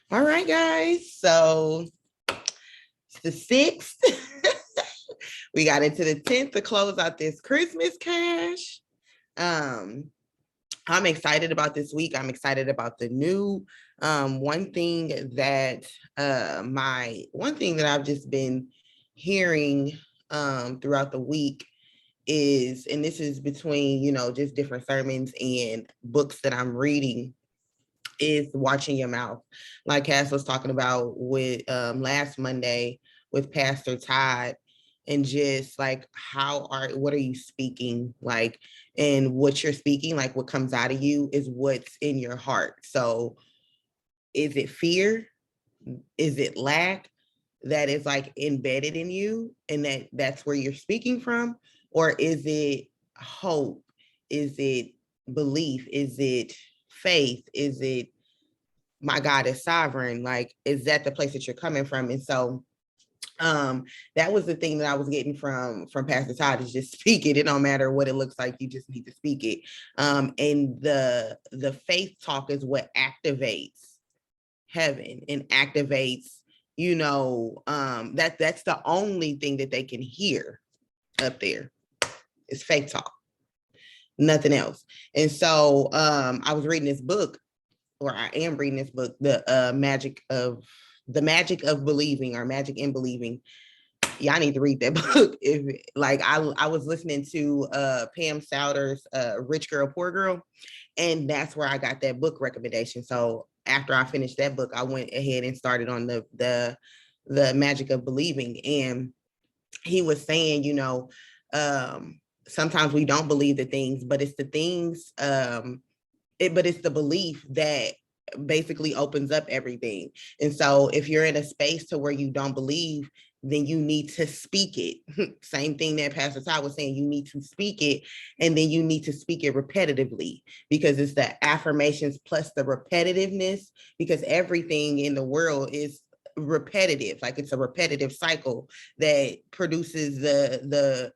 All right, guys. So it's the 6th. We got into the 10th to close out this Christmas cash. Um, I'm excited about this week. I'm excited about the new. One thing that one thing that I've just been hearing throughout the week is, and this is between, just different sermons and books that I'm reading, is watching your mouth. Like Cass was talking about with last Monday with Pastor Todd, and just like what are you speaking, like, and what you're speaking, like what comes out of you is what's in your heart. So is it fear? Is it lack that is like embedded in you and that's where you're speaking from? Or is it hope? Is it belief? Is it faith? Is it my God is sovereign? Like, is that the place that you're coming from? And so that was the thing that I was getting from Pastor Todd, is just speak it. It don't matter what it looks like, you just need to speak it. And the faith talk is what activates heaven and activates, that's the only thing that they can hear up there is faith talk, nothing else. And so I was reading this book, or I am reading this book, the magic of believing, or magic in believing. Y'all need to read that book. If like I was listening to Pam Souter's Rich Girl Poor Girl, and that's where I got that book recommendation. So after I finished that book, I went ahead and started on the magic of believing. And he was saying, sometimes we don't believe the things, but it's the things, but it's the belief that basically opens up everything. And so if you're in a space to where you don't believe, then you need to speak it. Same thing that Pastor Todd was saying, you need to speak it, and then you need to speak it repetitively, because it's the affirmations plus the repetitiveness, because everything in the world is repetitive. Like, it's a repetitive cycle that produces the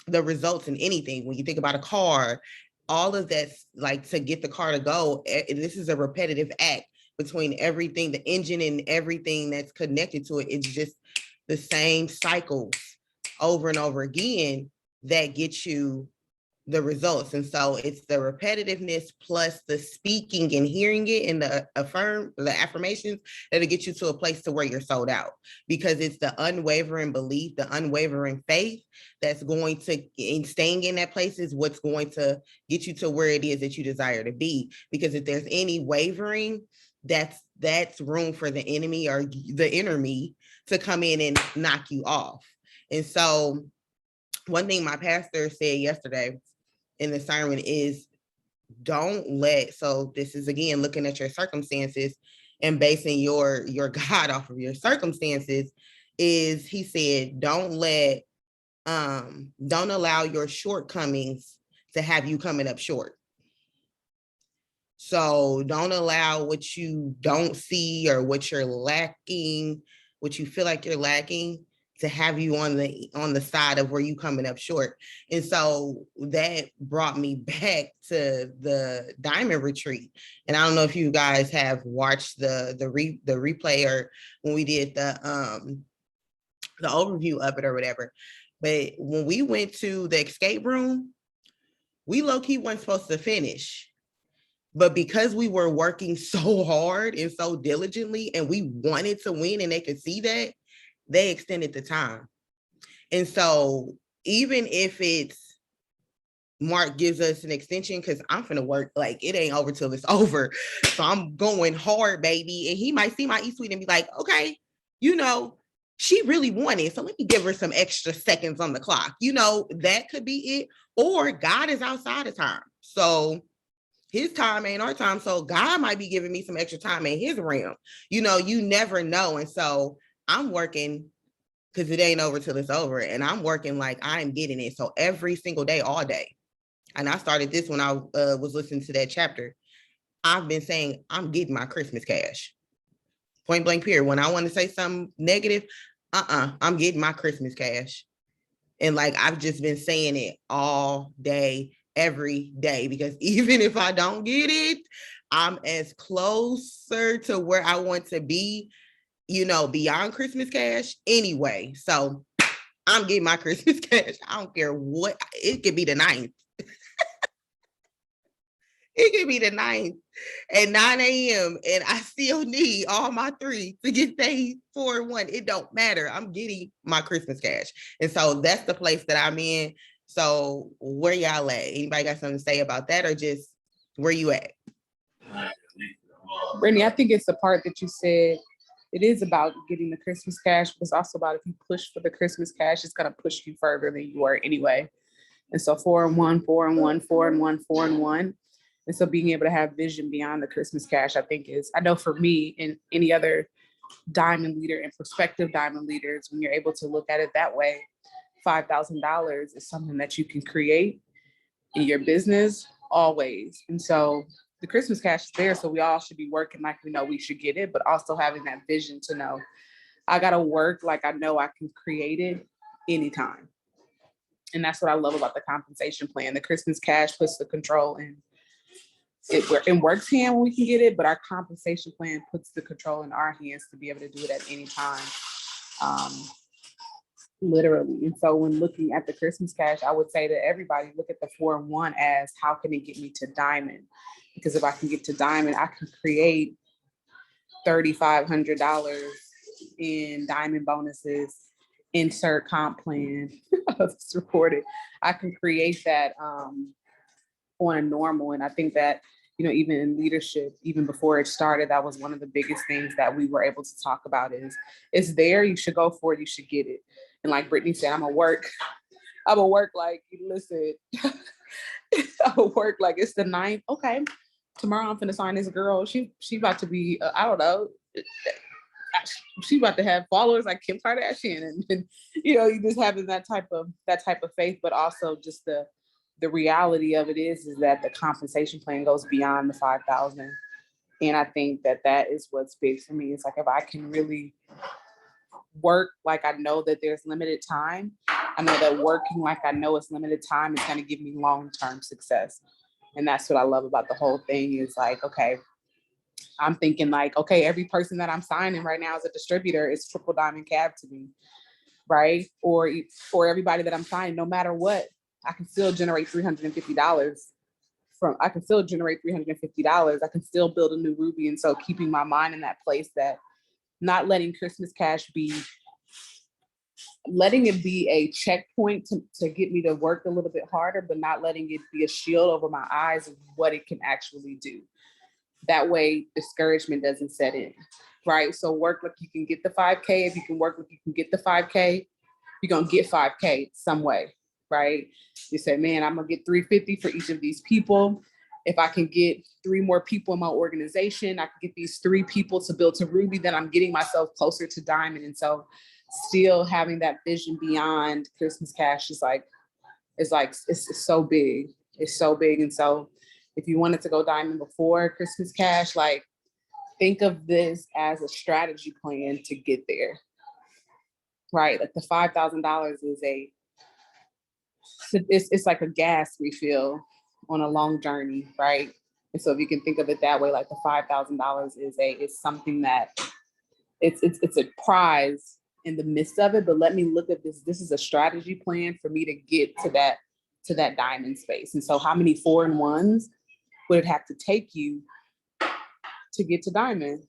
results in anything. When you think about a car, all of that's like, to get the car to go, this is a repetitive act between everything, the engine and everything that's connected to it. It's just the same cycles over and over again that get you the results. And so it's the repetitiveness plus the speaking and hearing it, and the affirmations that'll get you to a place to where you're sold out, because it's the unwavering belief, the unwavering faith that's going to, in staying in that place, is what's going to get you to where it is that you desire to be. Because if there's any wavering, that's room for the enemy, or the inner me, to come in and knock you off. And so one thing my pastor said yesterday in the sermon is, so this is again looking at your circumstances and basing your God off of your circumstances, is he said, don't allow your shortcomings to have you coming up short. So don't allow what you don't see, or what you're lacking, what you feel like you're lacking, to have you on the side of where you coming up short. And so that brought me back to the Diamond Retreat. And I don't know if you guys have watched the replay, or when we did the overview of it or whatever. But when we went to the escape room, we low-key weren't supposed to finish. But because we were working so hard and so diligently, and we wanted to win, and they could see that, they extended the time. And so even if it's Mark gives us an extension, because I'm finna work, like, it ain't over till it's over. So I'm going hard, baby. And he might see my e-suite and be like, okay, she really wanted, so let me give her some extra seconds on the clock. That could be it. Or God is outside of time. So his time ain't our time. So God might be giving me some extra time in his realm. You never know. And so I'm working, because it ain't over till it's over. And I'm working like I'm getting it. So every single day, all day. And I started this when I was listening to that chapter. I've been saying, I'm getting my Christmas cash. Point blank period. When I want to say something negative, I'm getting my Christmas cash. And like, I've just been saying it all day, every day, because even if I don't get it, I'm as closer to where I want to be, you know, beyond Christmas cash anyway. So I'm getting my Christmas cash. I don't care what, it could be the 9th. It could be the 9th at 9 a.m. and I still need all my 3 to get paid 4-1. It don't matter. I'm getting my Christmas cash. And so that's the place that I'm in. So where y'all at? Anybody got something to say about that, or just where you at? Brittany, I think it's the part that you said. It is about getting the Christmas cash, but it's also about if you push for the Christmas cash, it's going to push you further than you were anyway. And so 4-1, 4-1, 4-1, 4-1. And so being able to have vision beyond the Christmas cash, I think is, I know for me and any other diamond leader and prospective diamond leaders, when you're able to look at it that way, $5,000 is something that you can create in your business always. And so the Christmas cash is there. So we all should be working like we know we should get it, but also having that vision to know I got to work like I know I can create it anytime. And that's what I love about the compensation plan. The Christmas cash puts the control in works hand when we can get it, but our compensation plan puts the control in our hands to be able to do it at any time. Literally. And so when looking at the Christmas cash, I would say to everybody, look at the 4-1 as how can it get me to diamond? Because if I can get to diamond, I can create $3,500 in diamond bonuses, insert comp plan. It's recorded. I can create that on a normal. And I think that, you know, even in leadership, even before it started, that was one of the biggest things that we were able to talk about is it's there, you should go for it, you should get it. And like Brittany said, I'm gonna work like, listen, I'll work like it's the 9th. Okay, tomorrow I'm finna sign this girl. She about to be, I don't know, she about to have followers like Kim Kardashian, and you know, you just having that type of faith, but also just the reality of it is that the compensation plan goes beyond the 5,000. And I think that is what's big for me. It's like, if I can really work like I know that there's limited time, I know that working like I know it's limited time is going to give me long-term success. And that's what I love about the whole thing is like, okay, I'm thinking like, okay, every person that I'm signing right now as a distributor is triple diamond cab to me, right? Or everybody that I'm signing, no matter what, I can still generate $350 I can still build a new Ruby. And so keeping my mind in that place that not letting Christmas cash letting it be a checkpoint to get me to work a little bit harder, but not letting it be a shield over my eyes of what it can actually do. That way discouragement doesn't set in, right? So work like you can get the 5K. If you can work like you can get the 5K, you're gonna get 5K some way, right? You say, man, I'm gonna get 350 for each of these people. If I can get 3 more people in my organization, I can get these 3 people to build to Ruby, then I'm getting myself closer to diamond. And so still having that vision beyond Christmas cash is like, it's so big. It's so big. And so if you wanted to go diamond before Christmas cash, like think of this as a strategy plan to get there, right? Like the $5,000 is it's like a gas refill on a long journey, right? And so if you can think of it that way, like the $5,000 is something that it's a prize in the midst of it. But let me look at this. This is a strategy plan for me to get to that diamond space. And so how many 4-1s would it have to take you to get to diamond?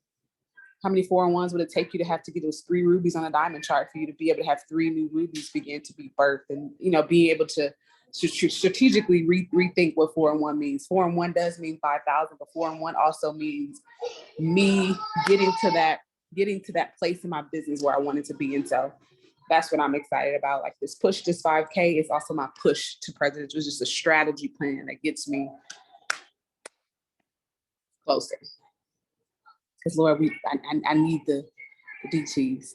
How many 4-1s would it take you to have to get those 3 rubies on a diamond chart for you to be able to have 3 new rubies begin to be birthed, and, you know, be able to strategically rethink what 4-1 means. 4-1 does mean 5,000, but 4-1 also means me getting to that place in my business where I wanted to be. And so that's what I'm excited about. Like this 5K is also my push to president. It was just a strategy plan that gets me closer. Because Lord, I need the DTs.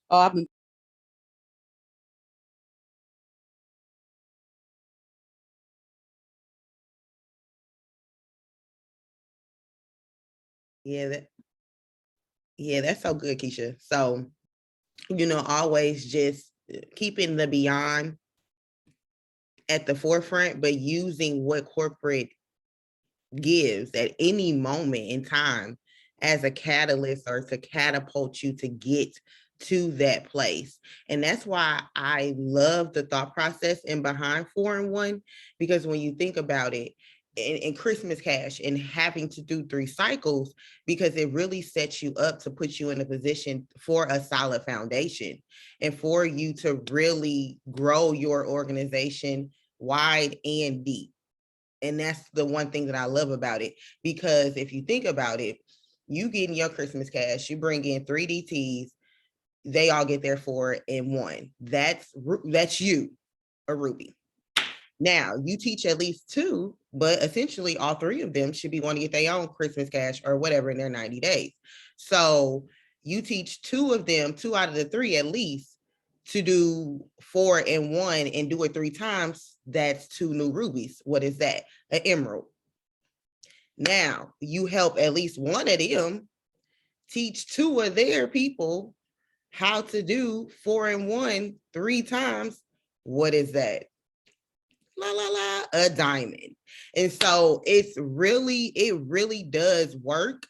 Oh, I've been. Yeah, that's so good, Keisha. So, you know, always just keeping the beyond at the forefront, but using what corporate gives at any moment in time as a catalyst or to catapult you to get to that place. And that's why I love the thought process and behind 4-in-1, because when you think about it, in Christmas Cash and having to do 3 cycles, because it really sets you up to put you in a position for a solid foundation and for you to really grow your organization wide and deep. And that's the one thing that I love about it, because if you think about it, you get in your Christmas Cash, you bring in 3 DTs, they all get their 4-in-1. That's you, a Ruby. Now you teach at least 2, but essentially all 3 of them should be wanting to get their own Christmas Cash or whatever in their 90 days. So you teach 2 of them, 2 out of the 3 at least, to do 4-in-1 and do it 3 times. That's 2 new rubies. What is that? An emerald. Now you help at least 1 of them teach 2 of their people how to do 4-in-1 3 times. What is that? La la la, a diamond. And so it really does work,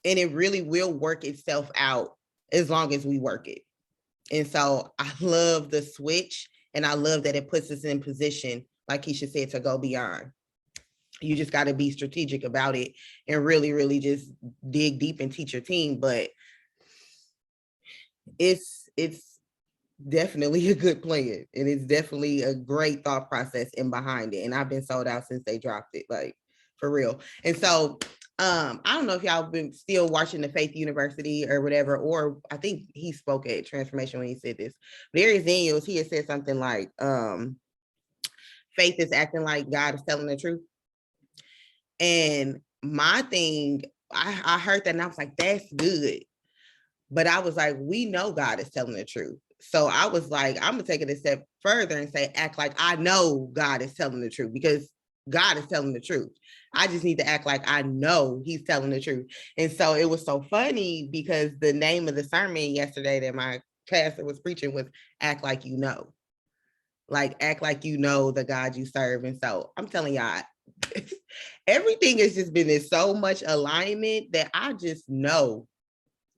and it really will work itself out as long as we work it. And so I love the switch, and I love that it puts us in position, like Keisha said, to go beyond. You just got to be strategic about it and really, really just dig deep and teach your team. But it's definitely a good plan, and it's definitely a great thought process in behind it. And I've been sold out since they dropped it, like for real. And so I don't know if y'all been still watching the Faith University or whatever, or I think he spoke at Transformation when he said this. Darius Daniels, he had said something like, faith is acting like God is telling the truth. And my thing, I heard that and I was like, that's good. But I was like, we know God is telling the truth. So I was like, I'm gonna take it a step further and say, act like I know God is telling the truth, because God is telling the truth. I just need to act like I know he's telling the truth. And so it was so funny because the name of the sermon yesterday that my pastor was preaching was Act Like You Know. Like, act like you know the God you serve. And so I'm telling y'all, everything has just been in so much alignment that I just know.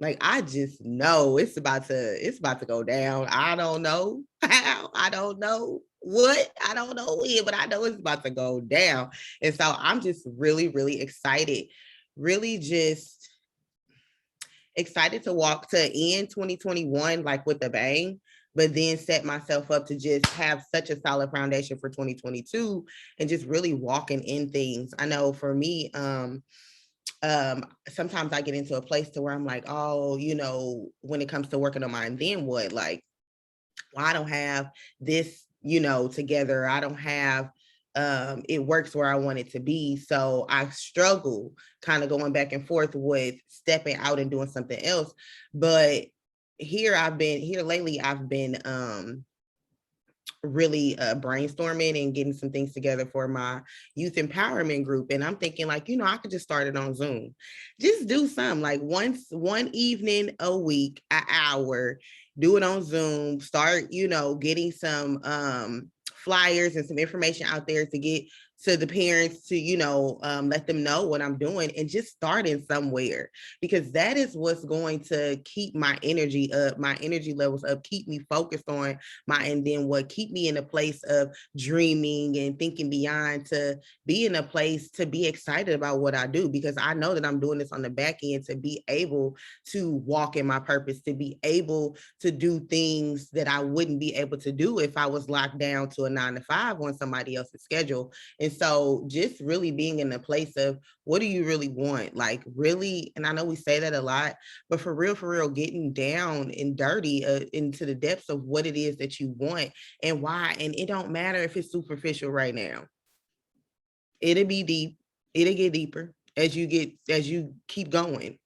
Like, I just know it's about to go down. I don't know how, I don't know what, I don't know when, but I know it's about to go down. And so I'm just really, really excited. Really just excited to walk to end 2021 like with a bang, but then set myself up to just have such a solid foundation for 2022 and just really walking in things. I know for me, sometimes I get into a place to where I'm like, oh, when it comes to working on mine, then what? Like, well, I don't have this, together. I don't have it works where I want it to be. So I struggle kind of going back and forth with stepping out and doing something else. But here lately, I've been really brainstorming and getting some things together for my youth empowerment group. And I'm thinking like, I could just start it on Zoom. Just do something like one evening a week, an hour, do it on Zoom, start, getting some flyers and some information out there to get to the parents to, let them know what I'm doing, and just starting somewhere, because that is what's going to keep my energy up, my energy levels up, keep me focused on and then what keep me in a place of dreaming and thinking beyond, to be in a place to be excited about what I do, because I know that I'm doing this on the back end to be able to walk in my purpose, to be able to do things that I wouldn't be able to do if I was locked down to a 9-to-5 on somebody else's schedule. And so just really being in a place of, what do you really want? Like, really, and I know we say that a lot, but for real, getting down and dirty into the depths of what it is that you want and why. And it don't matter if it's superficial right now. It'll be deep. It'll get deeper as you keep going.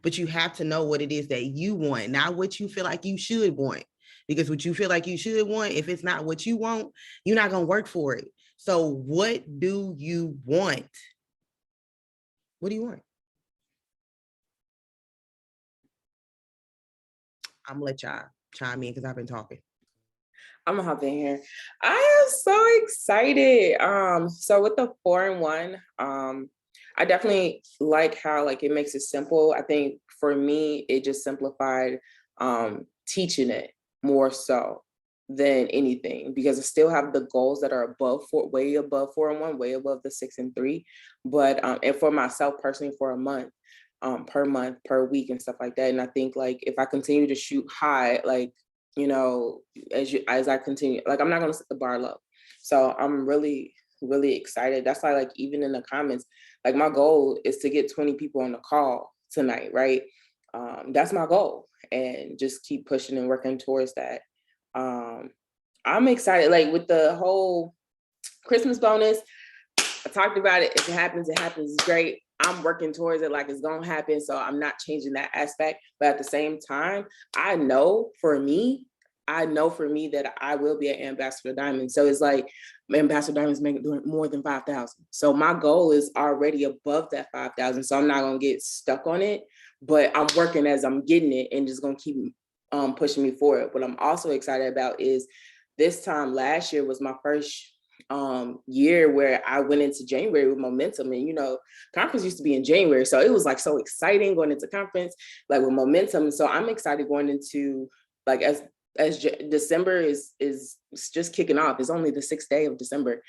But you have to know what it is that you want, not what you feel like you should want. Because what you feel like you should want, if it's not what you want, you're not going to work for it. So what do you want? What do you want? I'm gonna let y'all chime in because I've been talking. I'm gonna hop in here. I am so excited. So with the 4-in-1, I definitely like how like it makes it simple. I think for me, it just simplified teaching it more so than anything because I still have the goals that are above way above 4-in-1, way above the 6-in-3. But and for myself personally, for a month, per month, per week, and stuff like that. And I think like if I continue to shoot high, like as I continue, like I'm not gonna set the bar low. So I'm really, really excited. That's why like even in the comments, like my goal is to get 20 people on the call tonight, right? That's my goal, and just keep pushing and working towards that. I'm excited, like with the whole Christmas bonus. I talked about it. If it happens, it happens. It's great. I'm working towards it like it's gonna happen. So I'm not changing that aspect. But at the same time, I know for me that I will be an Ambassador Diamond. So it's like Ambassador Diamond's making doing more than 5,000. So my goal is already above that 5,000. So I'm not gonna get stuck on it. But I'm working as I'm getting it and just gonna keep pushing me forward. What I'm also excited about is this time last year was my first year where I went into January with momentum, and conference used to be in January, so it was like so exciting going into conference like with momentum. So I'm excited going into like as December is just kicking off. It's only the 6th day of December.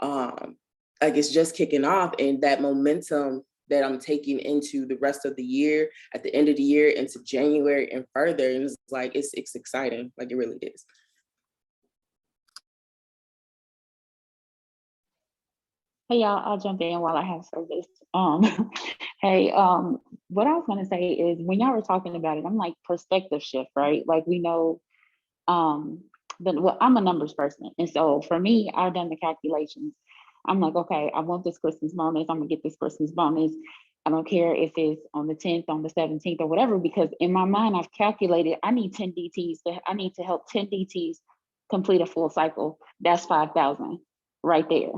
Like it's just kicking off, and that momentum that I'm taking into the rest of the year, at the end of the year, into January and further, and it's like it's exciting, like it really is. Hey y'all, I'll jump in while I have service. Hey, what I was gonna say is when y'all were talking about it, I'm like perspective shift, right? Like we know, well, I'm a numbers person, and so for me, I've done the calculations. I'm like, okay, I want this Christmas bonus. I'm gonna get this Christmas bonus. I don't care if it's on the 10th, on the 17th, or whatever, because in my mind, I've calculated I need 10 DTs. I need to help 10 DTs complete a full cycle. That's 5,000 right there,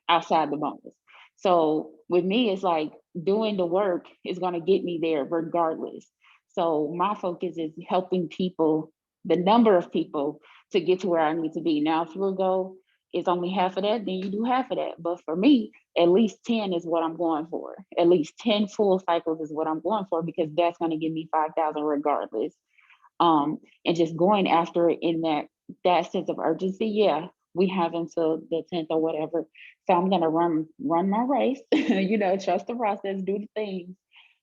outside the bonus. So with me, it's like doing the work is going to get me there regardless. So my focus is helping people, the number of people, to get to where I need to be. Now, if your goal is only half of that, then you do half of that. But for me, at least 10 is what I'm going for. At least 10 full cycles is what I'm going for, because that's going to give me 5,000 regardless. And just going after it in that sense of urgency. Yeah, we have until the 10th or whatever. So I'm gonna run my race, trust the process, do the things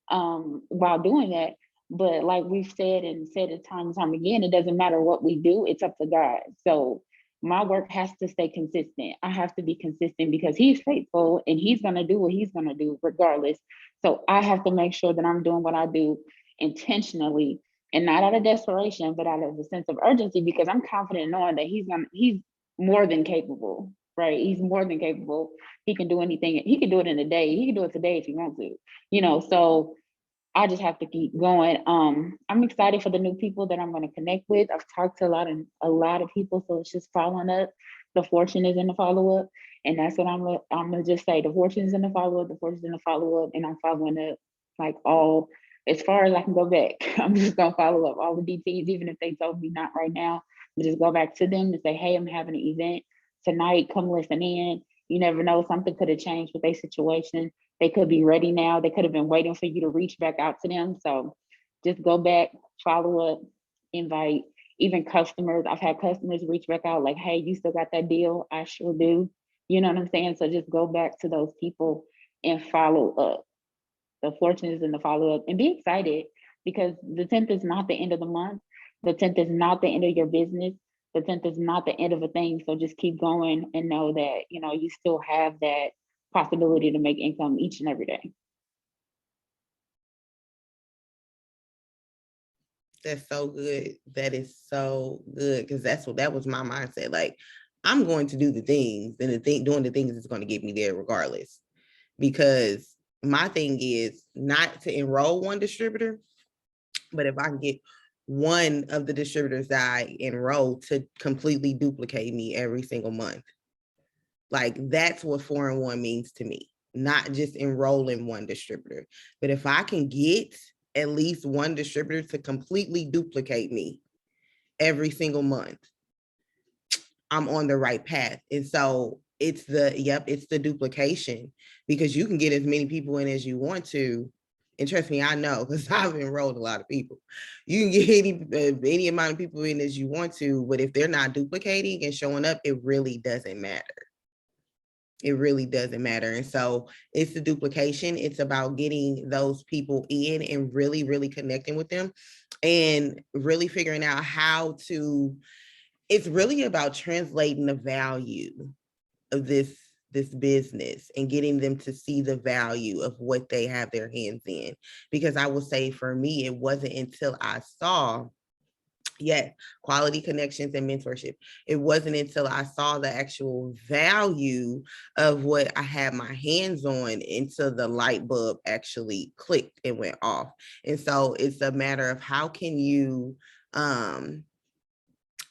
while doing that. But like we've said and said it time and time again, it doesn't matter what we do, it's up to God. So my work has to stay consistent. I have to be consistent because he's faithful and he's gonna do what he's gonna do regardless. So I have to make sure that I'm doing what I do intentionally and not out of desperation, but out of a sense of urgency, because I'm confident knowing that he's more than capable, right? He's more than capable. He can do anything. He can do it in a day. He can do it today if he wants to, so I just have to keep going. I'm excited for the new people that I'm going to connect with. I've talked to a lot of people, so it's just following up. The fortune is in the follow up, and that's what I'm gonna just say. The fortune is in the follow up. The fortune is in the follow up, and I'm following up like all as far as I can go back. I'm just gonna follow up all the DTs, even if they told me not right now. But just go back to them and say, hey, I'm having an event tonight. Come listen in. You never know, something could have changed with their situation. They could be ready now. They could have been waiting for you to reach back out to them. So just go back, follow up, invite even customers. I've had customers reach back out like, hey, you still got that deal? I sure do. You know what I'm saying? So just go back to those people and follow up. The fortune is in the follow up, and be excited, because the 10th is not the end of the month. The 10th is not the end of your business. The 10th is not the end of a thing. So just keep going and know that, you still have that possibility to make income each and every day. That's so good. That is so good, because that was my mindset. Like, I'm going to do the things, and doing the things is going to get me there regardless. Because my thing is not to enroll one distributor, but if I can get one of the distributors that I enroll to completely duplicate me every single month. Like, that's what 4-in-1 means to me. Not just enrolling one distributor, but if I can get at least one distributor to completely duplicate me every single month, I'm on the right path. And so it's the duplication, because you can get as many people in as you want to. And trust me, I know, because I've enrolled a lot of people. You can get any amount of people in as you want to, but if they're not duplicating and showing up, it really doesn't matter. It really doesn't matter. And so it's the duplication. It's about getting those people in and really, really connecting with them and really figuring out how to, it's really about translating the value of this business and getting them to see the value of what they have their hands in. Because I will say, for me, it wasn't until I saw, yes, quality connections and mentorship. It wasn't until I saw the actual value of what I had my hands on until the light bulb actually clicked and went off. And so it's a matter of how can you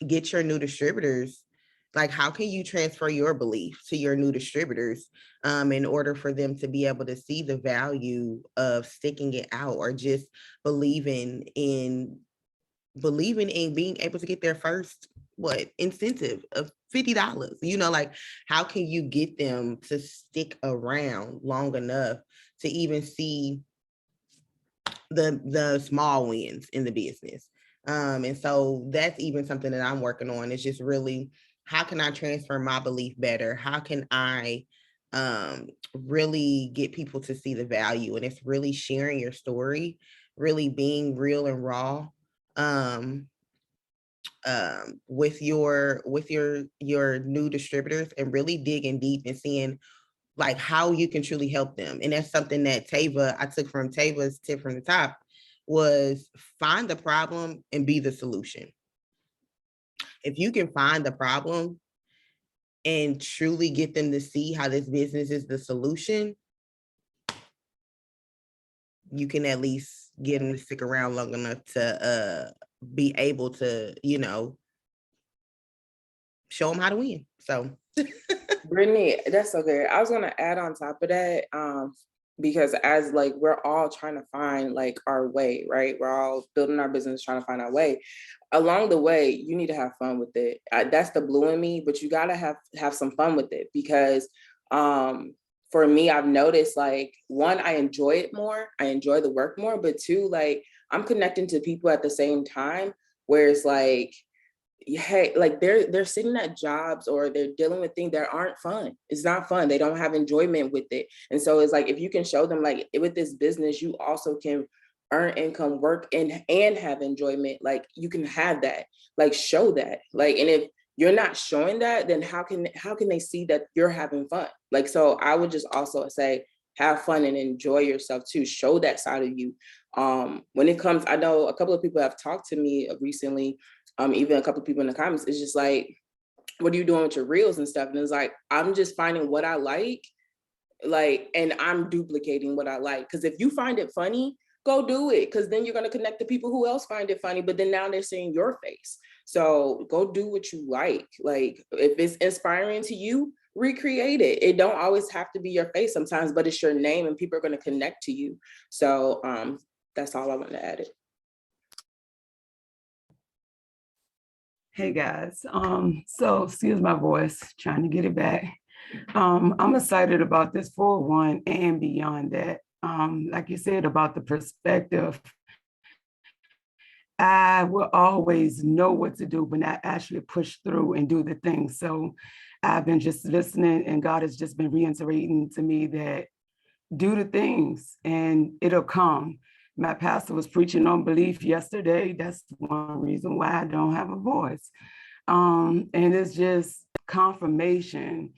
get your new distributors, like how can you transfer your belief to your new distributors in order for them to be able to see the value of sticking it out, or just believing in being able to get their first incentive of $50. Like how can you get them to stick around long enough to even see the small wins in the business? And so that's even something that I'm working on. It's just really, how can I transfer my belief better? How can I really get people to see the value? And it's really sharing your story, really being real and raw with your new distributors, and really digging deep and seeing like how you can truly help them. And that's something that I took from Tava's tip from the top, was find the problem and be the solution. If you can find the problem and truly get them to see how this business is the solution, you can at least get them to stick around long enough to be able to, show them how to win. So Brittany, that's okay. I was gonna add on top of that, because as like we're all trying to find like our way, right? We're all building our business, trying to find our way. Along the way, you need to have fun with it. That's the blue in me, but you gotta have some fun with it, because for me, I've noticed, like, one, I enjoy it more. I enjoy the work more, but two, like, I'm connecting to people at the same time, where it's like, hey, like they're sitting at jobs or they're dealing with things that aren't fun. It's not fun. They don't have enjoyment with it. And so it's like, if you can show them, like, with this business, you also can earn income, work, and have enjoyment. Like, you can have that, like, show that. Like, and if you're not showing that, then how can they see that you're having fun? Like, so I would just also say, have fun and enjoy yourself too. Show that side of you. When it comes, I know a couple of people have talked to me recently, even a couple of people in the comments, it's just like, what are you doing with your reels and stuff? And it's like, I'm just finding what I like, and I'm duplicating what I like. Because if you find it funny, go do it. Because then you're going to connect to people who else find it funny, but then now they're seeing your face. So go do what you like. Like, if it's inspiring to you, recreate it. It don't always have to be your face sometimes, but it's your name and people are going to connect to you. So that's all I want to add it. Hey guys, so excuse my voice, trying to get it back. I'm excited about this 4-1 and beyond that. Like you said about the perspective, I will always know what to do when I actually push through and do the things. So I've been just listening, and God has just been reiterating to me that do the things and it'll come. My pastor was preaching on belief yesterday. That's one reason why I don't have a voice. And it's just confirmation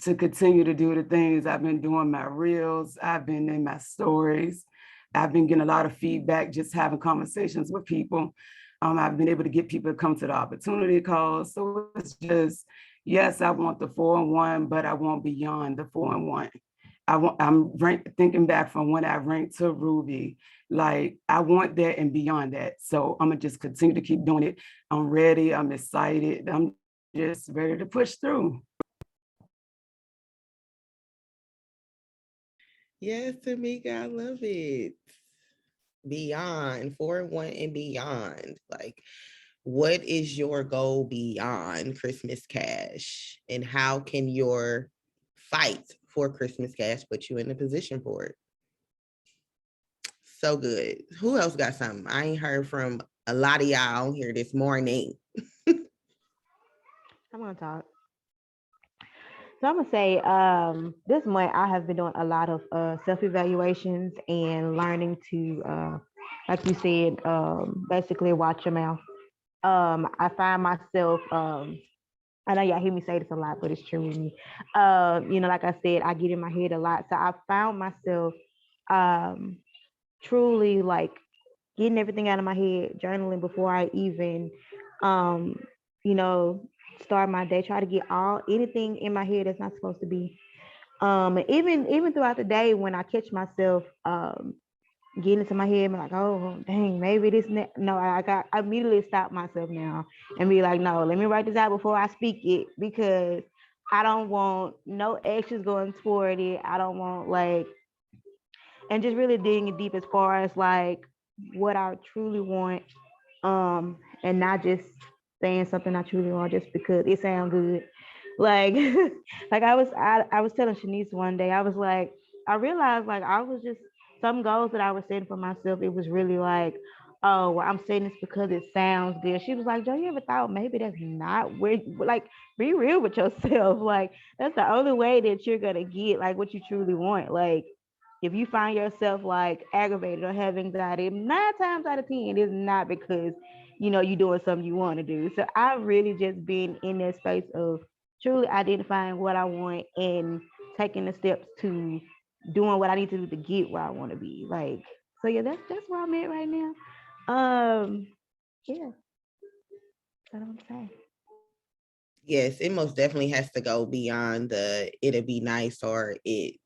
to continue to do the things. I've been doing my reels. I've been in my stories. I've been getting a lot of feedback, just having conversations with people. I've been able to get people to come to the opportunity calls. So it's just, yes, I want the 4-1, but I want beyond the 4-1. Thinking back from when I ranked to Ruby, like, I want that and beyond that. So I'm gonna just continue to keep doing it. I'm ready, I'm excited, I'm just ready to push through. yes, Tamika, I love it. Beyond 4-1 and beyond. Like, what is your goal beyond Christmas cash, and how can your fight for Christmas cash put you in a position for it? So good. Who else got something? I ain't heard from a lot of y'all here this morning. I'm gonna talk. So I'm gonna say, this month I have been doing a lot of self-evaluations and learning to, like you said, basically watch your mouth. I find myself, I know y'all hear me say this a lot, but it's true with me. Like I said, I get in my head a lot. So I found myself um, truly like getting everything out of my head, journaling before I even, um, you know, start my day. Try to get anything in my head that's not supposed to be. And even throughout the day, when I catch myself getting into my head, I'm like, oh dang, maybe this. No, I immediately stop myself now and be like, no, let me write this out before I speak it, because I don't want no actions going toward it. I don't want like, and just really digging deep as far as like what I truly want, and not just saying something I truly want just because it sounds good. Like, like I was telling Shanice one day, I was like, I realized like I was just some goals that I was setting for myself. It was really like, oh, well, I'm saying this because it sounds good. She was like, Joe, you ever thought maybe that's not where, like, be real with yourself. Like, that's the only way that you're gonna get like what you truly want. Like, if you find yourself like aggravated or have anxiety, 9 times out of 10, it's not because you're doing something you want to do. So I really just been in that space of truly identifying what I want and taking the steps to doing what I need to do to get where I want to be. Like, so yeah, that's where I'm at right now. Yeah, that's what I'm saying. Yes, it most definitely has to go beyond the it'll be nice or it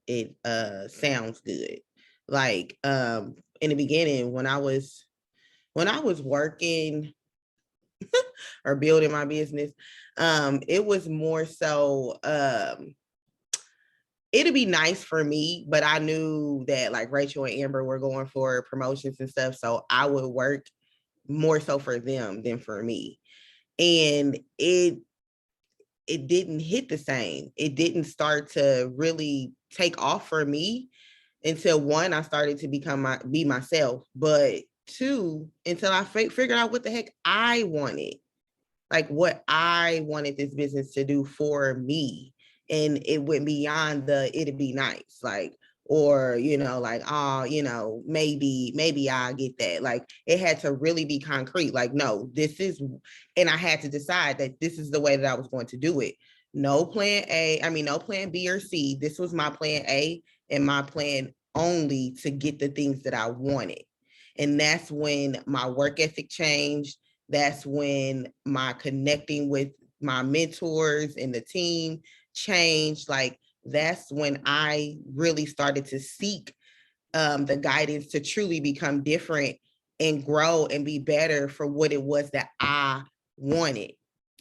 sounds good. Like in the beginning when I was working or building my business, it was more so it'd be nice for me, but I knew that like Rachel and Amber were going for promotions and stuff, so I would work more so for them than for me. And it didn't hit the same. It didn't start to really take off for me until one, I started to be myself, but two, until I figured out what the heck I wanted, like what I wanted this business to do for me. And it went beyond the it'd be nice, like, or like, oh, maybe I'll get that. Like it had to really be concrete. Like, no, this is, and I had to decide that this is the way that I was going to do it. No plan A, I mean, no plan B or C. This was my plan A and my plan only to get the things that I wanted. And that's when my work ethic changed. That's when my connecting with my mentors and the team changed. Like that's when I really started to seek the guidance to truly become different and grow and be better for what it was that I wanted.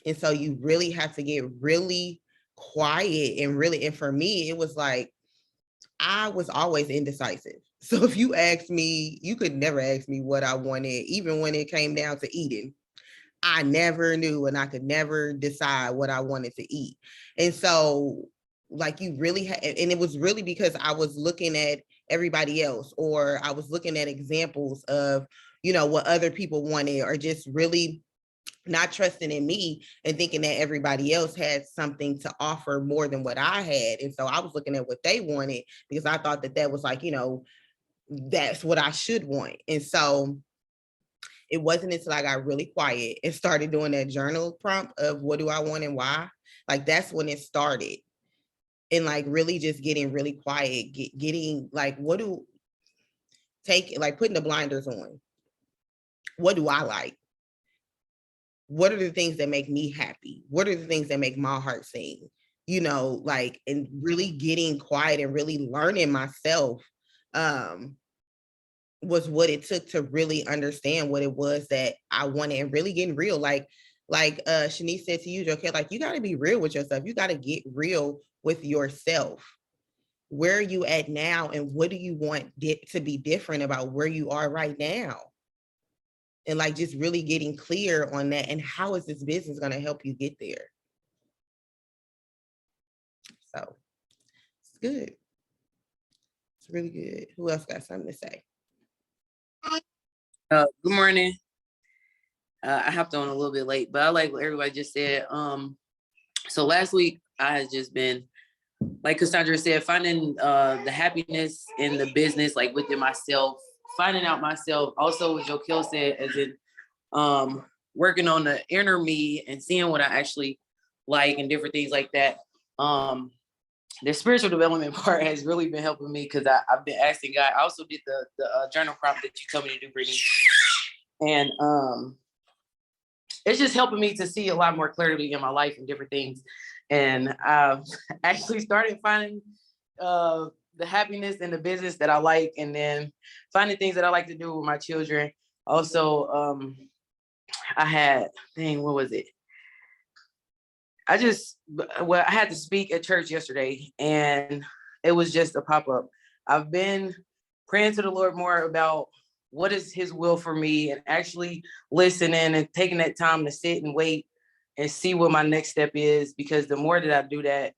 And so you really have to get really quiet and for me, it was like, I was always indecisive. So if you asked me, you could never ask me what I wanted, even when it came down to eating. I never knew and I could never decide what I wanted to eat. And so like you really and it was really because I was looking at everybody else, or I was looking at examples of, what other people wanted, or just really not trusting in me and thinking that everybody else had something to offer more than what I had. And so I was looking at what they wanted because I thought that that was like, that's what I should want. And so it wasn't until I got really quiet and started doing that journal prompt of what do I want and why, like that's when it started. And like really just getting really quiet, getting like, putting the blinders on. What do I like? What are the things that make me happy? What are the things that make my heart sing? Like, and really getting quiet and really learning myself was what it took to really understand what it was that I wanted and really getting real. Like Shanice said to you, okay, like you got to be real with yourself. You got to get real with yourself. Where are you at now? And what do you want to be different about where you are right now? and like just really getting clear on that, and how is this business going to help you get there? So it's good. It's really good. Who else got something to say? Good morning. I hopped on a little bit late, but I like what everybody just said. So last week I had just been, like Cassandra said, finding the happiness in the business, like within myself, finding out myself. Also, what Jokel said, as in working on the inner me and seeing what I actually like and different things like that. The spiritual development part has really been helping me, because I've been asking God. I also did the journal prompt that you told me to do, Brittany. And it's just helping me to see a lot more clearly in my life and different things. And I've actually started finding the happiness in the business that I like, and then finding things that I like to do with my children. Also, I had, what was it? I had to speak at church yesterday, and it was just a pop-up. I've been praying to the Lord more about what is his will for me, and actually listening and taking that time to sit and wait and see what my next step is, because the more that I do that,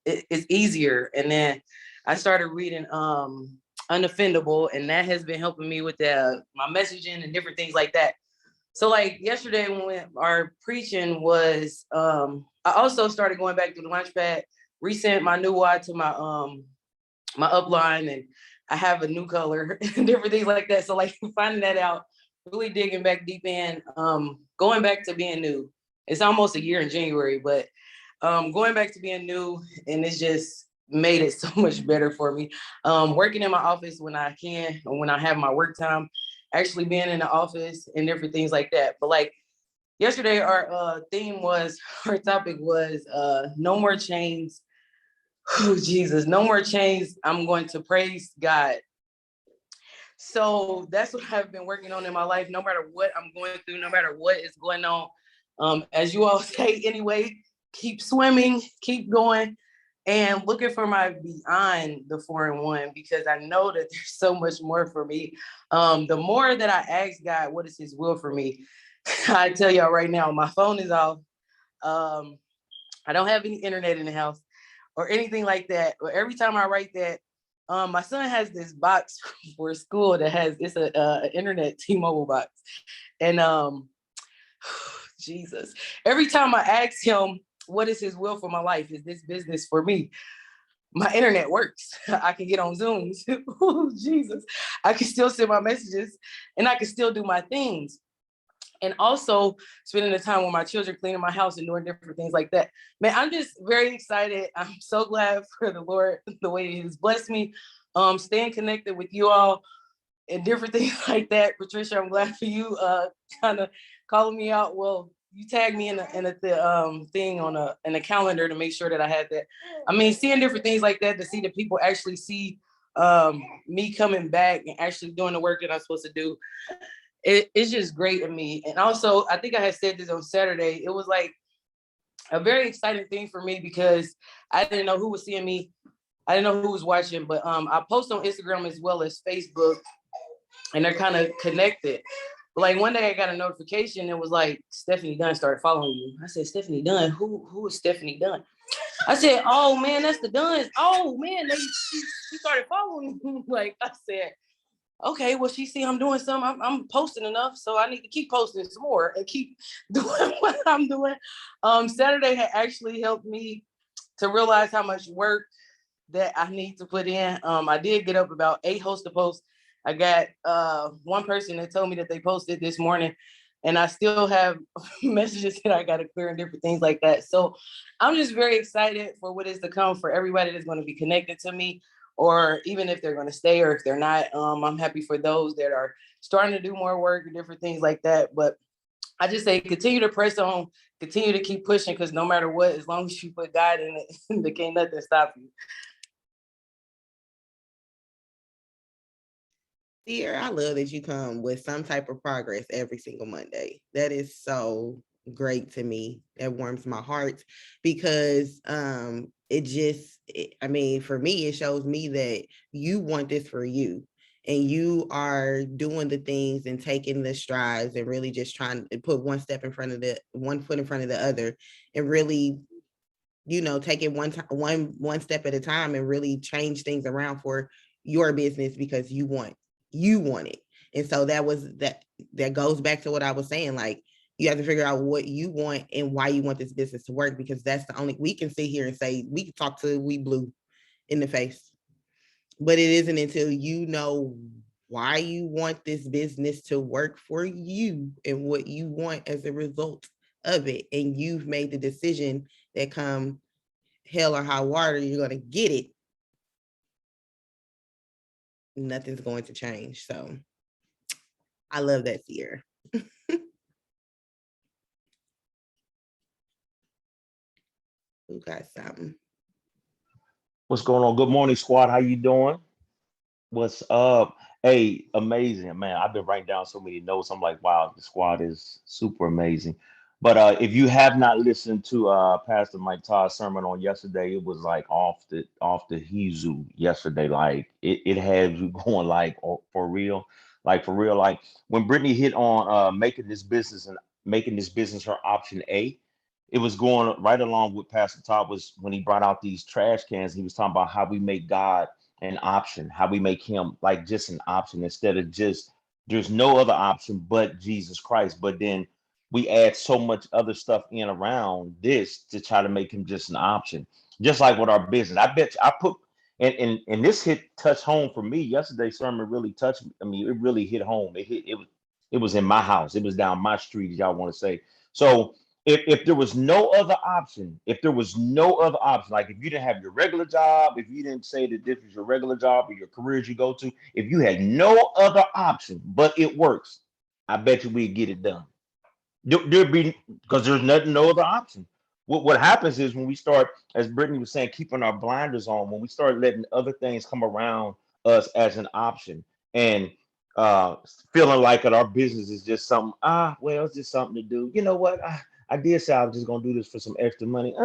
it's easier. And then I started reading Unoffendable, and that has been helping me with my messaging and different things like that. So like yesterday when our preaching was, I also started going back to the Launchpad, resent my new why to my my upline, and I have a new color and different things like that. So like finding that out, really digging back deep in, going back to being new. It's almost a year in January, but going back to being new, and it's just made it so much better for me. Working in my office when I can, or when I have my work time, actually being in the office and different things like that. But like yesterday, our our topic was no more chains. Oh, Jesus, no more chains. I'm going to praise God. So that's what I've been working on in my life, no matter what I'm going through, no matter what is going on. As you all say, anyway, keep swimming, keep going, and looking for my beyond the 4-in-1, because I know that there's so much more for me. The more that I ask God, what is his will for me? I tell y'all right now, my phone is off. I don't have any internet in the house or anything like that. But every time I write that, my son has this box for school that has, it's a internet T-Mobile box. And Jesus, every time I ask him, what is his will for my life? Is this business for me? My internet works. I can get on Zooms. Oh, Jesus. I can still send my messages, and I can still do my things. And also spending the time with my children, cleaning my house and doing different things like that. Man, I'm just very excited. I'm so glad for the Lord, the way he has blessed me. Staying connected with you all and different things like that. Patricia, I'm glad for you kind of calling me out. Well, you tagged me in a thing in a calendar to make sure that I had that. I mean, seeing different things like that, to see that people actually see me coming back and actually doing the work that I'm supposed to do. It's just great to me. And also, I think I had said this on Saturday, it was like a very exciting thing for me, because I didn't know who was seeing me. I didn't know who was watching, but I post on Instagram as well as Facebook, and they're kind of connected. Like one day I got a notification, it was like, Stephanie Dunn started following you. I said, Stephanie Dunn, who is Stephanie Dunn? I said, oh man, that's the Dunns. Oh man, she started following me. Like I said, okay, well, she see I'm doing something. I'm posting enough, so I need to keep posting some more and keep doing what I'm doing. Saturday had actually helped me to realize how much work that I need to put in. I did get up about 8 hosts to post. I got one person that told me that they posted this morning, and I still have messages that I got to clear and different things like that. So I'm just very excited for what is to come for everybody that's going to be connected to me, or even if they're going to stay or if they're not. I'm happy for those that are starting to do more work and different things like that. But I just say, continue to press on, continue to keep pushing, because no matter what, as long as you put God in it, there can't nothing stop you. Dear, I love that you come with some type of progress every single Monday. That is so great to me. That warms my heart, because I mean, for me, it shows me that you want this for you. and you are doing the things and taking the strides and really just trying to put one foot in front of the other, and really, take it one step at a time and really change things around for your business because you want it. And so that goes back to what I was saying. Like, you have to figure out what you want and why you want this business to work, because that's the only, we can sit here and say, we can talk till we blue in the face, but it isn't until you know why you want this business to work for you and what you want as a result of it, and you've made the decision that come hell or high water, you're going to get it, nothing's going to change. So I love that, Sierra. Who got something? What's going on? Good morning, squad. How you doing? What's up? Hey, amazing, man. I've been writing down so many notes. I'm like, wow, the squad is super amazing. But if you have not listened to Pastor Mike Todd's sermon on yesterday, it was like off the Hizu yesterday. Like it had you going like for real, like when Brittany hit on making this business her option A. It was going right along with Pastor Todd was when he brought out these trash cans. He was talking about how we make God an option, how we make him like just an option instead of just there's no other option but Jesus Christ. But then we add so much other stuff in around this to try to make him just an option. Just like with our business. I bet you, I put and this hit touch home for me. Yesterday's sermon really touched me. I mean, it really hit home. It was in my house. It was down my street, as y'all want to say. So if there was no other option, like if you didn't have your regular job, if you didn't say that this was your regular job or your careers you go to, if you had no other option but it works, I bet you we'd get it done. There'd be because there's nothing, no other option. What happens is when we start, as Brittany was saying, keeping our blinders on, when we start letting other things come around us as an option and uh feeling like that our business is just something, well, it's just something to do. You know what? I did say I was just gonna do this for some extra money.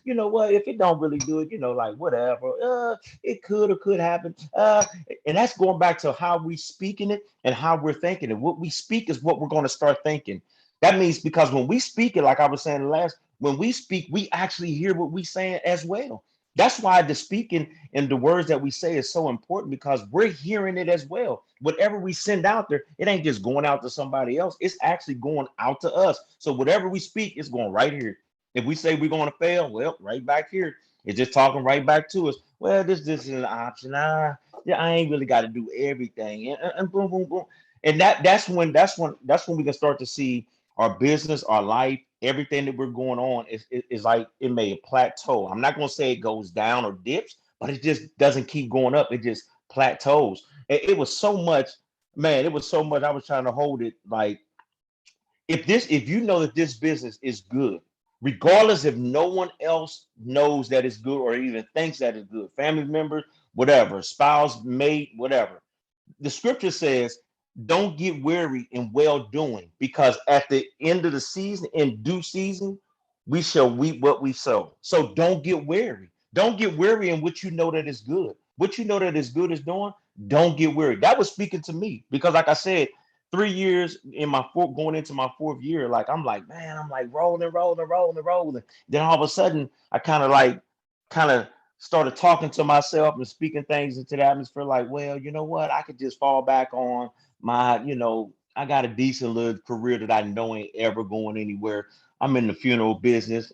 You know what? If it don't really do it, like whatever. It could happen. And that's going back to how we speaking it and how we're thinking it. What we speak is what we're going to start thinking. That means because when we speak it, like I was saying last, when we speak, we actually hear what we saying as well. That's why the speaking and the words that we say is so important because we're hearing it as well. Whatever we send out there, it ain't just going out to somebody else. It's actually going out to us. So whatever we speak, it's going right here. If we say we're going to fail, well, right back here. It's just talking right back to us. Well, this is an option. Yeah, I ain't really got to do everything. And boom, boom, boom. And that's when we can start to see our business, our life, everything that we're going on is like it may plateau. I'm not going to say it goes down or dips, but it just doesn't keep going up. It just plateaus. It was so much, man. It was so much. I was trying to hold it like if you know that this business is good, regardless if no one else knows that it's good or even thinks that it's good, family members, whatever, spouse, mate, whatever the scripture says, don't get weary in well doing, because at the end of the season, in due season, we shall reap what we sow. So don't get weary. Don't get weary in what you know that is good. What you know that is good is doing, don't get weary. That was speaking to me because, like I said, 3 years in my going into my fourth year, like I'm like, man, I'm like rolling, rolling, rolling, rolling. Then all of a sudden, I kind of started talking to myself and speaking things into the atmosphere like, well, you know what? I could just fall back on my, I got a decent little career that I know ain't ever going anywhere. I'm in the funeral business.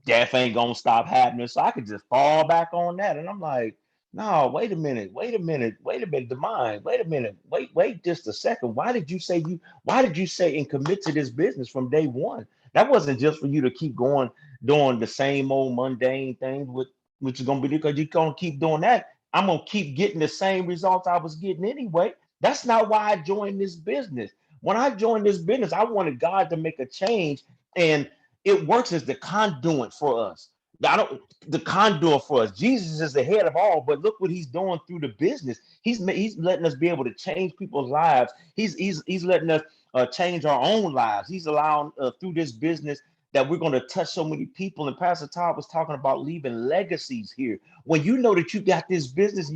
Death ain't gonna stop happening. So I could just fall back on that. And I'm like, no, wait a minute, the mind, wait a minute, wait just a second. Why did you say and commit to this business from day one? That wasn't just for you to keep going doing the same old mundane things, which is gonna be because you're gonna keep doing that. I'm gonna keep getting the same results I was getting anyway. That's not why I joined this business. When I joined this business, I wanted God to make a change, and it works as the conduit for us. The conduit for us. Jesus is the head of all, but look what he's doing through the business. He's letting us be able to change people's lives. He's letting us change our own lives. He's allowing through this business that we're going to touch so many people. And Pastor Todd was talking about leaving legacies here. When you know that you got this business,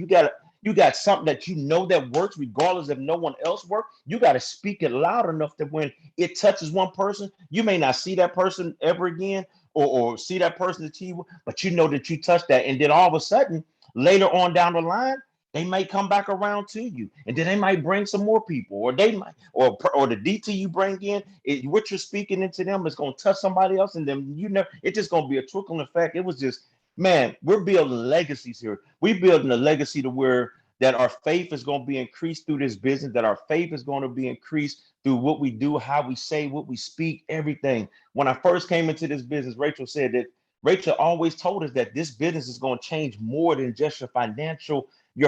you got something that you know that works, regardless if no one else works, you got to speak it loud enough that when it touches one person, you may not see that person ever again, or see that person achieve, but you know that you touched that. And then all of a sudden, later on down the line, they might come back around to you, and then they might bring some more people, or they might, or the DT you bring in, what you're speaking into them is going to touch somebody else, and then it's just going to be a trickling effect. It was just, man, we're building legacies here. We're building a legacy to where that our faith is going to be increased through this business, that our faith is going to be increased through what we do, how we say, what we speak, everything. When I first came into this business, Rachel always told us that this business is going to change more than just your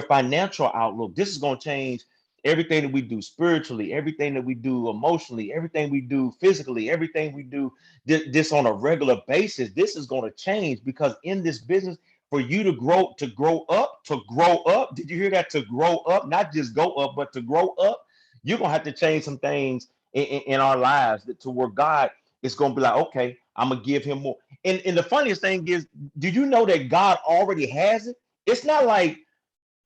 financial outlook. This is going to change everything that we do spiritually, everything that we do emotionally, everything we do physically, everything we do this on a regular basis. This is going to change, because in this business, for you to grow up. Did you hear that? To grow up, not just go up, but to grow up. You're going to have to change some things in our lives to where God is going to be like, okay, I'm going to give him more. And the funniest thing is, do you know that God already has it? It's not like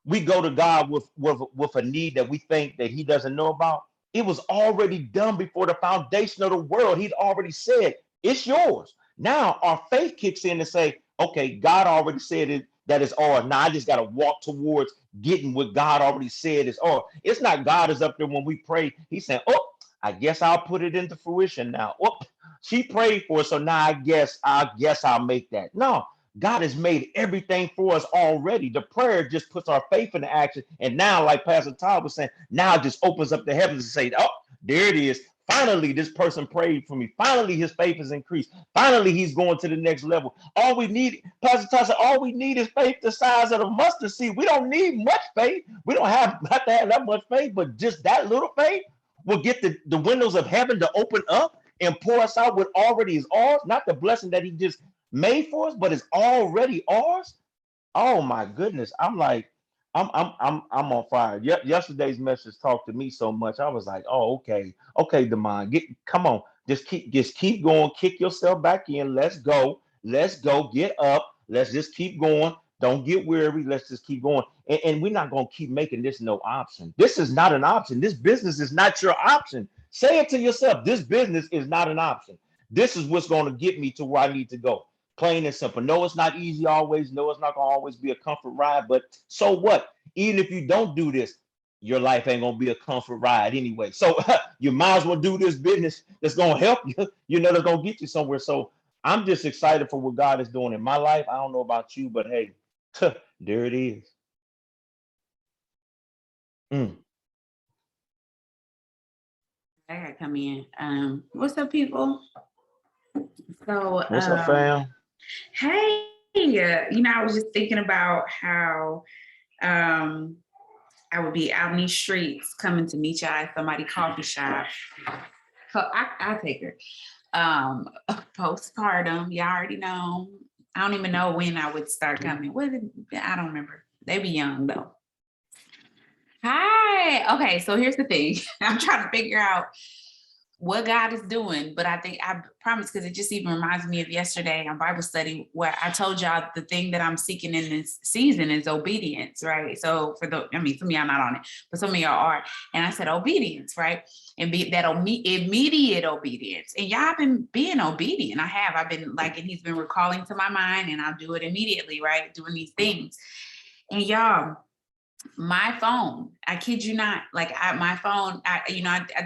we go to God with a need that we think that he doesn't know about. It was already done before the foundation of the world. He'd already said, it's yours. Now our faith kicks in and say, okay, God already said it, that is ours. Now I just got to walk towards getting what God already said is ours. It's not God is up there when we pray. He's saying, oh, I guess I'll put it into fruition now. Oh, she prayed for it, so now I guess I'll make that. No, God has made everything for us already. The prayer just puts our faith into action. And now, like Pastor Todd was saying, now it just opens up the heavens and say, oh, there it is. Finally, this person prayed for me. Finally, his faith is increased. Finally, he's going to the next level. All we need, Pastor Todd said, all we need is faith the size of a mustard seed. We don't need much faith. We don't have to have that much faith, but just that little faith will get the windows of heaven to open up and pour us out what already is ours, not the blessing that he just made for us, but it's already ours. Oh my goodness. I'm like, I'm on fire. Yesterday's message talked to me so much. I was like, oh, okay, Damon, come on. Just keep going, kick yourself back in. Let's go, get up. Let's just keep going. Don't get weary. Let's just keep going. And we're not going to keep making this no option. This is not an option. This business is not your option. Say it to yourself. This business is not an option. This is what's going to get me to where I need to go. Plain and simple. No, it's not easy always. No, it's not going to always be a comfort ride. But so what? Even if you don't do this, your life ain't going to be a comfort ride anyway. So you might as well do this business that's going to help you. You know, that's going to get you somewhere. So I'm just excited for what God is doing in my life. I don't know about you, but hey, there it is. I gotta come in. What's up, people? So, What's up, fam? Hey, I was just thinking about how I would be out in these streets coming to meet y'all at somebody's coffee shop. So I'll take her. Postpartum, y'all already know. I don't even know when I would start coming. I don't remember. They be young though. Hi. Okay, so here's the thing. I'm trying to figure out what God is doing, but I promise, because it just even reminds me of yesterday on Bible study where I told y'all the thing that I'm seeking in this season is obedience, right? So some of y'all not on it, but some of y'all are. And I said obedience, right? And be that immediate obedience. And y'all have been being obedient. I've been like, and he's been recalling to my mind, and I'll do it immediately, right? Doing these things. And y'all, my phone, I kid you not, my phone,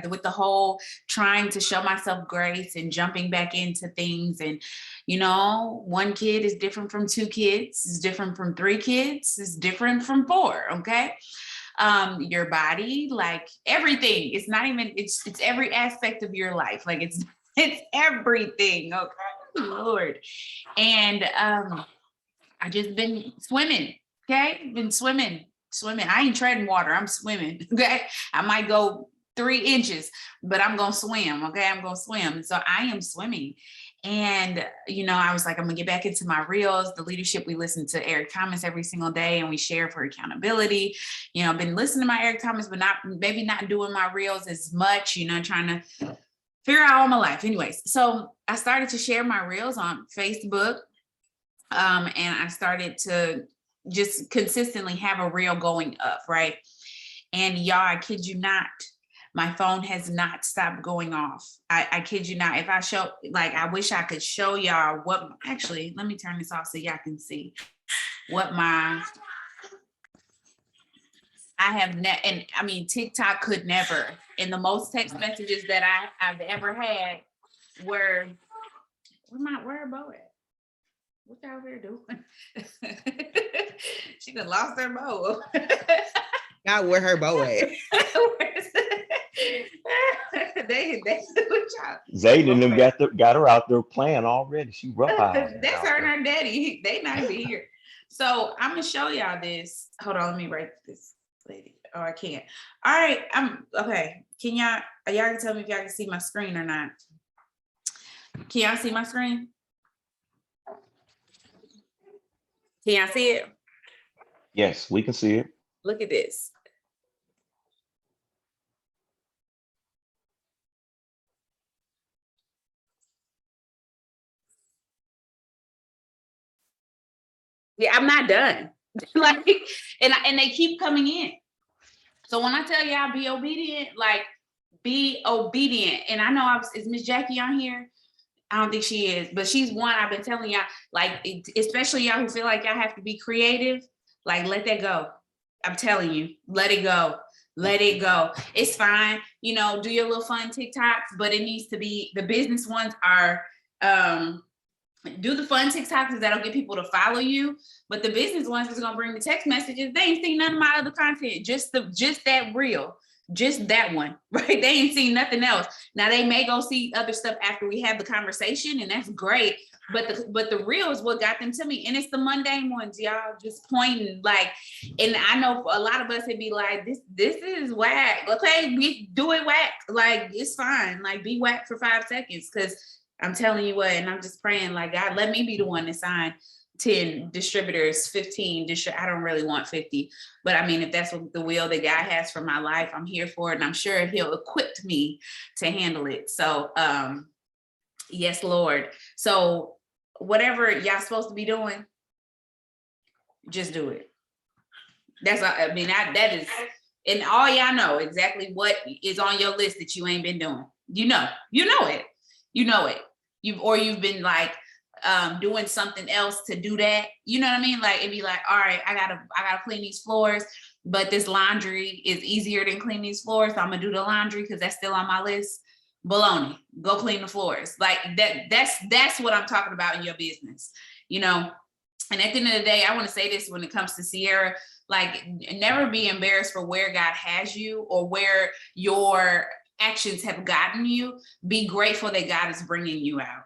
with the whole trying to show myself grace and jumping back into things. And, one kid is different from 2 kids, is different from 3 kids, is different from 4. Okay. Your body, like everything, it's not even, it's every aspect of your life. Like it's everything. Okay. Lord. And, I just been swimming. Okay. Been swimming. I ain't treading water. I'm swimming. Okay. I might go 3 inches, but I'm going to swim. Okay. I'm going to swim. So I am swimming. And, I was like, I'm going to get back into my reels, the leadership. We listen to Eric Thomas every single day and we share for accountability. I've been listening to my Eric Thomas, but maybe not doing my reels as much, trying to figure out all my life. Anyways, so I started to share my reels on Facebook. And I started to just consistently have a reel going up, right? And y'all, I kid you not, my phone has not stopped going off. I kid you not. If I show, like, I wish I could show y'all what, actually, let me turn this off so y'all can see what I have, and I mean, TikTok could never. And the most text messages that I've ever had were, where Bo at? What y'all here doing? She done lost her bow. Not where her bow at. they Zayden and them got her out there playing already. She rough. That's her and her daddy. They not even here. So I'm gonna show y'all this. Hold on, let me write this lady. Oh, I can't. All right, I'm okay. Can y'all can tell me if y'all can see my screen or not? Can y'all see my screen? Can y'all see it? Yes, we can see it. Look at this. Yeah, I'm not done. Like, and they keep coming in. So when I tell y'all be obedient, like be obedient. And I know is Miss Jackie on here? I don't think she is, but she's one I've been telling y'all, like, especially y'all who feel like y'all have to be creative, like, let that go. I'm telling you, let it go. Let it go. It's fine. You know, do your little fun TikToks, but it needs to be, the business ones are, do the fun TikToks that'll get people to follow you. But the business ones is gonna bring the text messages. They ain't seen none of my other content, just that reel. Just that one, right? They ain't seen nothing else. Now they may go see other stuff after we have the conversation, and that's great. But the real is what got them to me, and it's the mundane ones, y'all. Just pointing, like, and I know a lot of us would be like, this is whack. Okay, we do it whack. Like, it's fine. Like, be whack for 5 seconds, because I'm telling you what, and I'm just praying, like, God, let me be the one to sign 10 distributors, 15, I don't really want 50, but I mean, if that's what the will that God has for my life, I'm here for it. And I'm sure he'll equip me to handle it. So, yes, Lord. So whatever y'all supposed to be doing, just do it. That's, I mean, that is, and all y'all know exactly what is on your list that you ain't been doing. You know it. You've been like, doing something else to do that. You know what I mean? Like, it'd be like, all right, I gotta clean these floors, but this laundry is easier than clean these floors. So I'm gonna do the laundry because that's still on my list. Baloney, go clean the floors. Like that's what I'm talking about in your business, you know? And at the end of the day, I want to say this when it comes to Sierra, like, never be embarrassed for where God has you or where your actions have gotten you. Be grateful that God is bringing you out.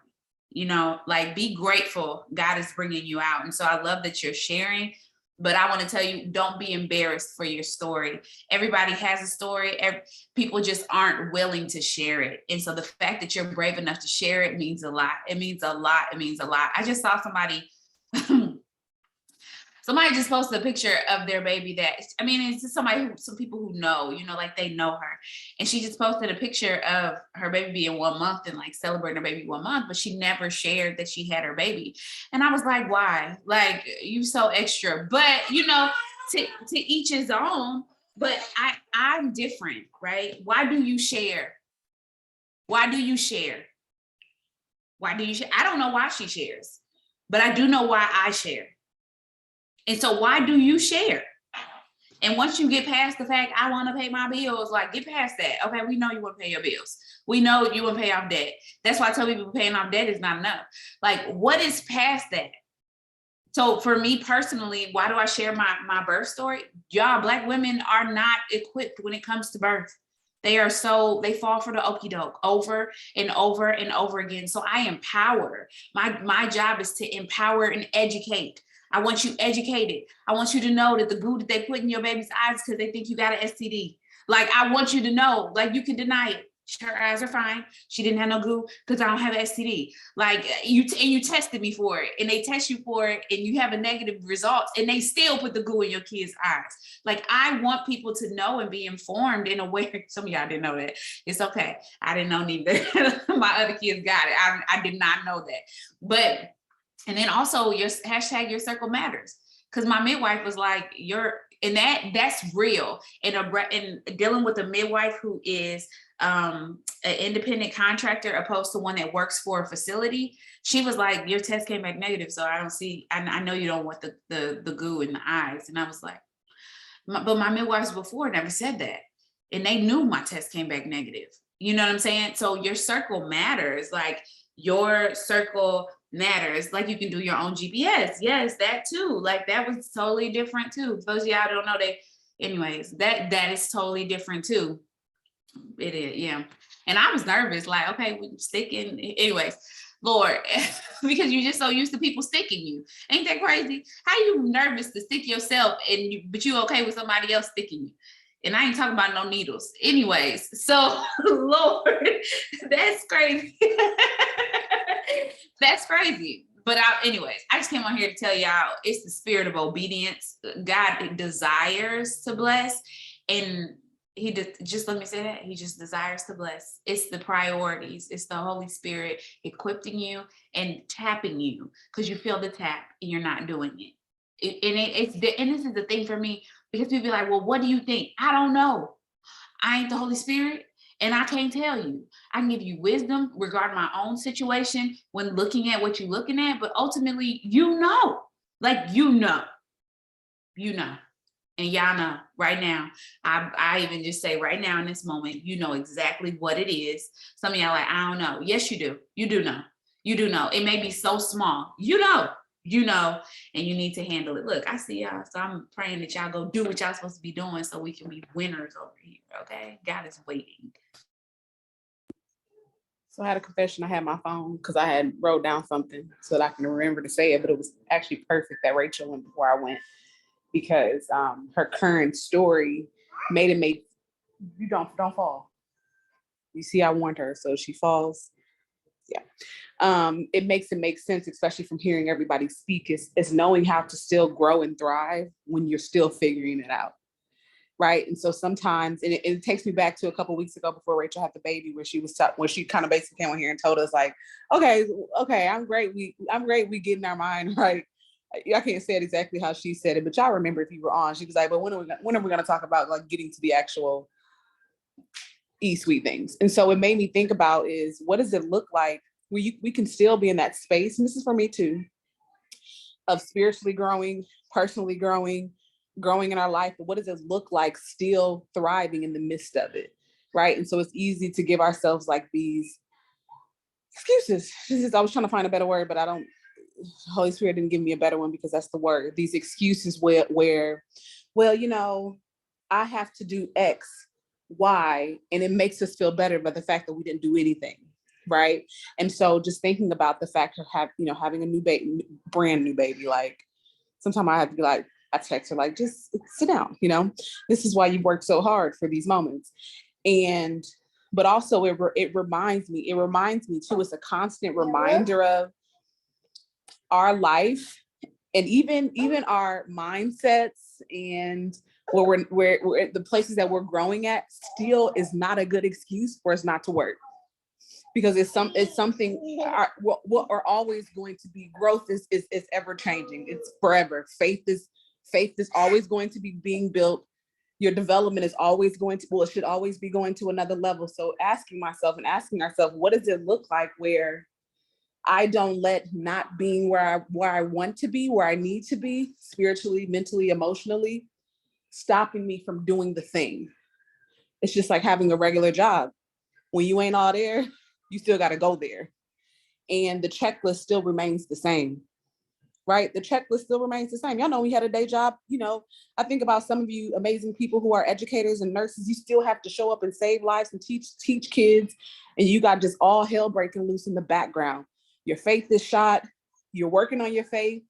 You know, like, be grateful God is bringing you out. And so I love that you're sharing, but I want to tell you, don't be embarrassed for your story. Everybody has a story. People just aren't willing to share it. And so the fact that you're brave enough to share it means a lot. It means a lot. It means a lot. I just saw somebody just posted a picture of their baby that, I mean, it's just some people who know, you know, like they know her. And she just posted a picture of her baby being 1 month and like celebrating her baby 1 month, but she never shared that she had her baby. And I was like, why? Like, you so extra, but you know, to each his own, but I'm different, right? Why do you share? Why do you share? Why do you share? I don't know why she shares, but I do know why I share. And so why do you share? And once you get past the fact, I want to pay my bills, like, get past that. Okay, we know you want to pay your bills. We know you want to pay off debt. That's why I tell people paying off debt is not enough. Like, what is past that? So for me personally, why do I share my birth story? Y'all, Black women are not equipped when it comes to birth. They fall for the okie doke over and over and over again. So I empower. My job is to empower and educate. I want you educated. I want you to know that the goo that they put in your baby's eyes because they think you got an STD. Like, I want you to know, like, you can deny it. Her eyes are fine. She didn't have no goo because I don't have an STD. Like, you tested me for it, and they test you for it, and you have a negative result, and they still put the goo in your kids' eyes. Like, I want people to know and be informed and aware. Some of y'all didn't know that. It's okay. I didn't know neither. My other kids got it. I did not know that. But, and then also your hashtag, your circle matters. Because my midwife was like, and that's real. And dealing with a midwife who is an independent contractor opposed to one that works for a facility, she was like, your test came back negative. So I know you don't want the goo in the eyes. And I was like, but my midwives before never said that. And they knew my test came back negative. You know what I'm saying? So your circle matters. Like your circle matters. Like you can do your own GPS. Yes, that too. Like that was totally different too. For those of y'all don't know, anyways, that is totally different too. It is, yeah. And I was nervous, like, okay, we sticking. Anyways, Lord, because you're just so used to people sticking you. Ain't that crazy? How you nervous to stick yourself but you okay with somebody else sticking you? And I ain't talking about no needles. Anyways, so Lord, that's crazy. That's crazy. But anyways, I just came on here to tell y'all it's the spirit of obedience. God desires to bless. And just let me say that. He just desires to bless. It's the priorities. It's the Holy Spirit equipping you and tapping you because you feel the tap and you're not doing it. And this is the thing for me, because people be like, well, what do you think? I don't know. I ain't the Holy Spirit and I can't tell you. I can give you wisdom regarding my own situation when looking at what you're looking at, but ultimately, like, you know. And y'all know right now, I even just say right now in this moment, you know exactly what it is. Some of y'all like, I don't know. Yes, you do. You do know. You do know. It may be so small. You know, and you need to handle it. Look, I see y'all. So I'm praying that y'all go do what y'all supposed to be doing so we can be winners over here. Okay. God is waiting. So I had a confession. I had my phone because I had wrote down something so that I can remember to say it, but it was actually perfect that Rachel went before I went, because her current story made you don't fall. You see, I warned her, so she falls. Yeah. It makes it make sense, especially from hearing everybody speak, is knowing how to still grow and thrive when you're still figuring it out. Right. And so sometimes, and it takes me back to a couple of weeks ago before Rachel had the baby, where when she kind of basically came on here and told us like, okay, I'm great. We get in our mind right. I can't say it exactly how she said it, but y'all remember if you were on, she was like, but when are we going to talk about like getting to the actual E-suite things? And so it made me think about is, what does it look like where we can still be in that space? And this is for me too, of spiritually growing, personally growing in our life. But what does it look like still thriving in the midst of it? Right. And so it's easy to give ourselves like these excuses. I was trying to find a better word, but Holy Spirit didn't give me a better one, because that's the word. These excuses where, well, I have to do X, Y, and it makes us feel better about the fact that we didn't do anything. Right. And so just thinking about the fact of having a new baby, brand new baby, like sometimes I have to be like, I text her like, just sit down, this is why you work so hard for these moments. But also it reminds me too, it's a constant reminder of our life and even our mindsets, and where we're the places that we're growing at still is not a good excuse for us not to work, because it's something what are always going to be. Growth is ever changing. It's forever. Faith is always going to be being built. Your development is always it should always be going to another level. So asking myself and asking ourselves, what does it look like where I don't let not being where I want to be, where I need to be spiritually, mentally, emotionally, stopping me from doing the thing. It's just like having a regular job. When you ain't all there, you still got to go there. And the checklist still remains the same, right? The checklist still remains the same. Y'all know we had a day job. I think about some of you amazing people who are educators and nurses. You still have to show up and save lives and teach kids. And you got just all hell breaking loose in the background. Your faith is shot. You're working on your faith.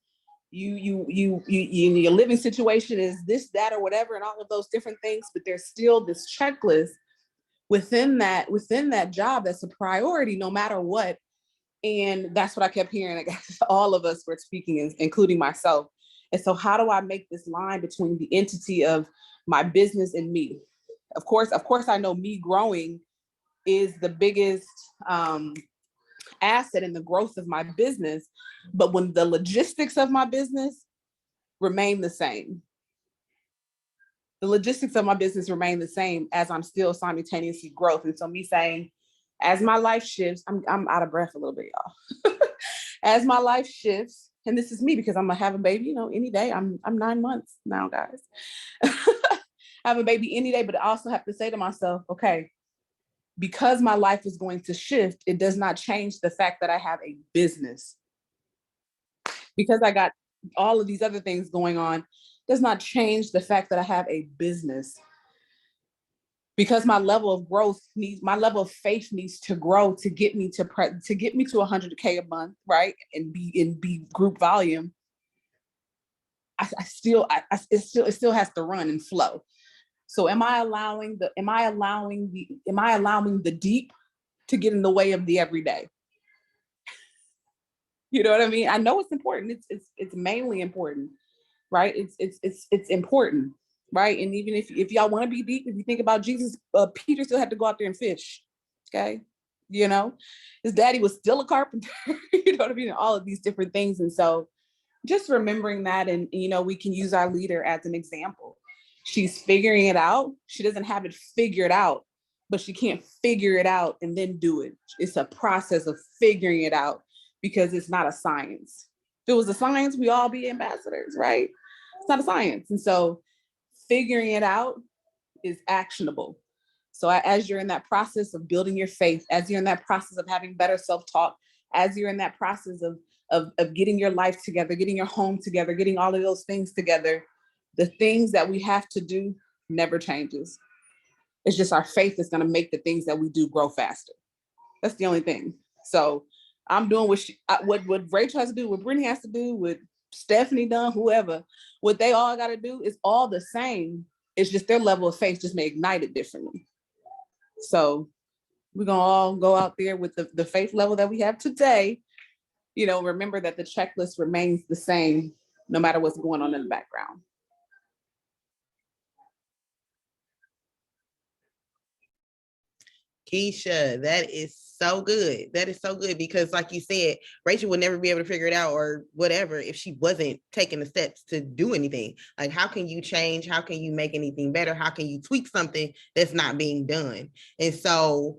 Your living situation is this, that, or whatever, and all of those different things. But there's still this checklist within that job that's a priority, no matter what. And that's what I kept hearing. I guess all of us were speaking, including myself. And so, how do I make this line between the entity of my business and me? Of course, I know me growing is the biggest asset in the growth of my business. But when the logistics of my business remain the same. The logistics of my business remain the same as I'm still simultaneously growth. And so me saying, as my life shifts, I'm out of breath a little bit, y'all. As my life shifts, and this is me because I'm gonna have a baby, any day. I'm 9 months now, guys. Have a baby any day, but I also have to say to myself, okay, because my life is going to shift, it does not change the fact that I have a business. Because I got all of these other things going on, does not change the fact that I have a business. Because my level of growth my level of faith needs to grow to get me to 100K a month, right? And be group volume. It still has to run and flow. So am I allowing the deep to get in the way of the everyday? You know what I mean? I know it's important. It's mainly important, right? It's important, right? And even if y'all want to be deep, if you think about Jesus, Peter still had to go out there and fish. Okay, his daddy was still a carpenter. You know what I mean? All of these different things, and so just remembering that, and we can use our leader as an example. She's figuring it out. She doesn't have it figured out, but she can't figure it out and then do it. It's a process of figuring it out because it's not a science. If it was a science, we all be ambassadors, right? It's not a science. And so figuring it out is actionable. So as you're in that process of building your faith, as you're in that process of having better self-talk, as you're in that process of getting your life together, getting your home together, getting all of those things together, the things that we have to do never changes. It's just our faith is going to make the things that we do grow faster. That's the only thing. So I'm doing what Rachel has to do, what Brittany has to do, what Stephanie done, whoever, what they all got to do is all the same. It's just their level of faith just may ignite it differently. So we're going to all go out there with the faith level that we have today. Remember that the checklist remains the same no matter what's going on in the background. Keisha, that is so good. That is so good because like you said, Rachel would never be able to figure it out or whatever if she wasn't taking the steps to do anything. Like, how can you change? How can you make anything better? How can you tweak something that's not being done? And so,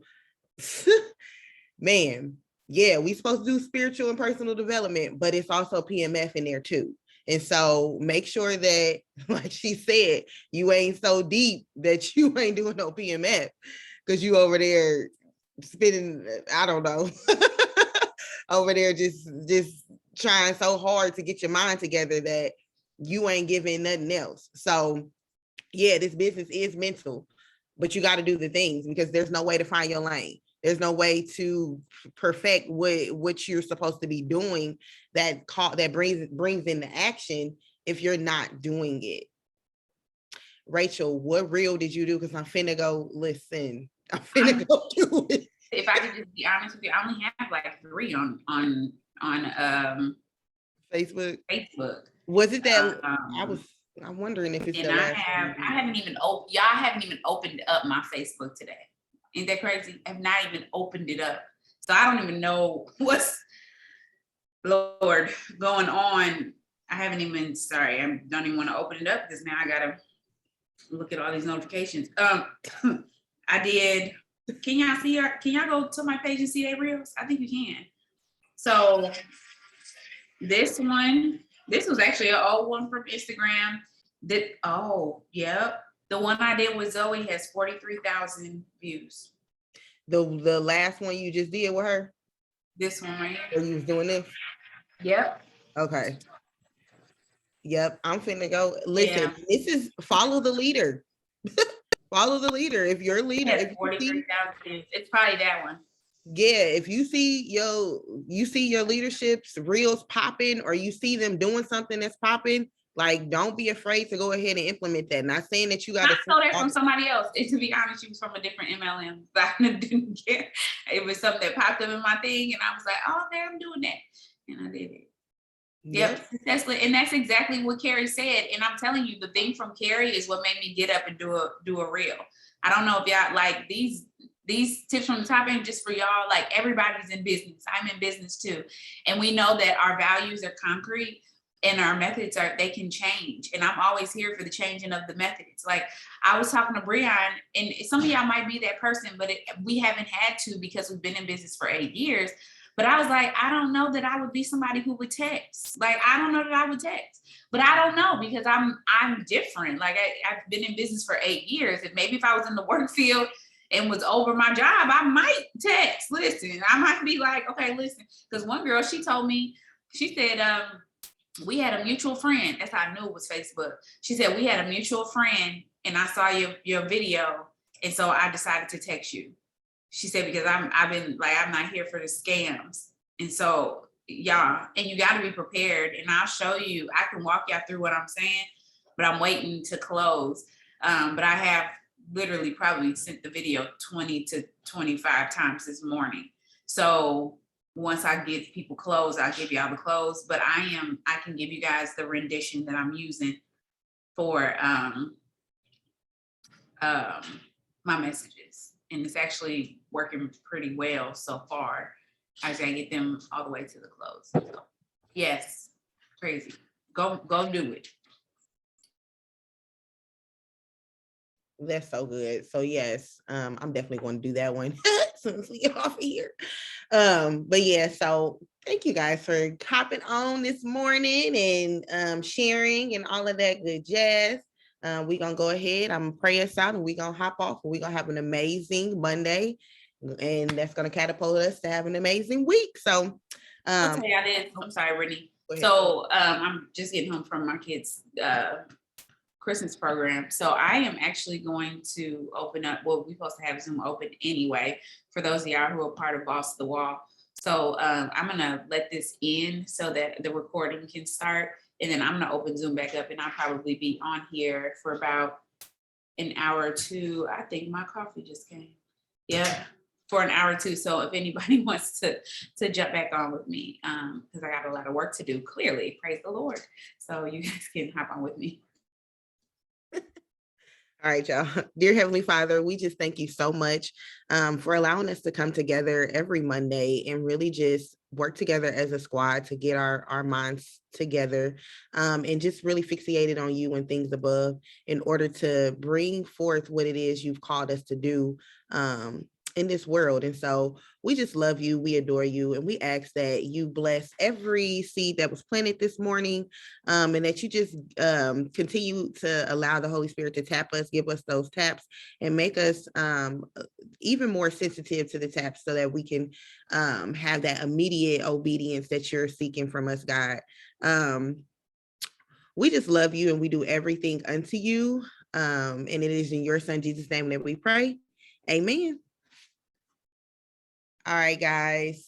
man, yeah, we supposed to do spiritual and personal development, but it's also PMF in there too. And so make sure that, like she said, you ain't so deep that you ain't doing no PMF. Because you over there spinning, I don't know, over there just trying so hard to get your mind together that you ain't giving nothing else. So yeah, this business is mental, but you got to do the things because there's no way to find your lane. There's no way to perfect what you're supposed to be doing that brings into action if you're not doing it. Rachel, what reel did you do? Because I'm finna go listen. I'm finna go do it. If I could just be honest with you, I only have like 3 on Facebook. Was it that? I'm wondering if it's the last. I haven't even opened up my Facebook today. Isn't that crazy? I've not even opened it up. So I don't even know what's going on. I don't even want to open it up because now I gotta look at all these notifications. I did. Can y'all see her? Can y'all go to my page and see their reels? I think you can. So this was actually an old one from Instagram. Yep. The one I did with Zoe has 43,000 views. The last one you just did with her? This one right Or here. you was doing this? Yep. Okay. Yep, I'm finna go. Listen, This is follow the leader. Follow the leader. If your leader, if 43,000 views, it's probably that one. Yeah, if you see your leadership's reels popping or you see them doing something that's popping, like don't be afraid to go ahead and implement that. Not saying that you got to. I stole that from somebody else. And to be honest, she was from a different MLM. So I didn't care. It was something that popped up in my thing, and I was like, "Oh, okay, I'm doing that," and I did it. Yep. And that's exactly what Carrie said. And I'm telling you, the thing from Carrie is what made me get up and do a reel. I don't know if y'all like these tips from the top end just for y'all. Like everybody's in business. I'm in business too. And we know that our values are concrete, and our methods they can change. And I'm always here for the changing of the methods. Like I was talking to Breon, and some of y'all might be that person, but we haven't had to because we've been in business for 8 years. But I was like, I don't know that I would be somebody who would text. Like, I don't know that I would text, but I don't know because I'm different. Like I've been in business for 8 years, and maybe if I was in the work field and was over my job, I might text. Listen, I might be like, okay, listen, because one girl, she told me, she said, we had a mutual friend. That's how I knew it was Facebook. She said, we had a mutual friend and I saw your video. And so I decided to text you. She said, because I've been like, I'm not here for the scams. And so y'all, and you got to be prepared, and I'll show you, I can walk y'all through what I'm saying, but I'm waiting to close. But I have literally probably sent the video 20 to 25 times this morning. So once I get people closed, I'll give y'all the close, but I can give you guys the rendition that I'm using for my messages. And it's actually working pretty well so far. I just gotta get them all the way to the close. So, yes, crazy. Go do it. That's so good. So yes, I'm definitely going to do that one as soon as we get off of here. But yeah, so thank you guys for hopping on this morning and sharing and all of that good jazz. We're gonna go ahead. I'm gonna pray us out and we're gonna hop off and we're gonna have an amazing Monday. And that's gonna catapult us to have an amazing week. So I'll tell y'all this. I'm sorry, Brittany. go ahead. So I'm just getting home from my kids' Christmas program. So I am actually going to open up, well, we're supposed to have Zoom open anyway, for those of y'all who are part of Boss the Wall. So I'm gonna let this end so that the recording can start. And then I'm gonna open Zoom back up and I'll probably be on here for about an hour or two. I think my coffee just came. Yeah, for an hour or two. So if anybody wants to jump back on with me, because I got a lot of work to do, clearly, praise the Lord. So you guys can hop on with me. All right, y'all. Dear Heavenly Father, we just thank you so much for allowing us to come together every Monday and really just work together as a squad to get our minds together and just really fixated on you and things above in order to bring forth what it is you've called us to do in this world. And so we just love you, we adore you, and we ask that you bless every seed that was planted this morning, and that you just continue to allow the Holy Spirit to tap us, give us those taps, and make us even more sensitive to the taps so that we can have that immediate obedience that you're seeking from us, God. We just love you and we do everything unto you. And it is in your son, Jesus' name that we pray. Amen. All right, guys.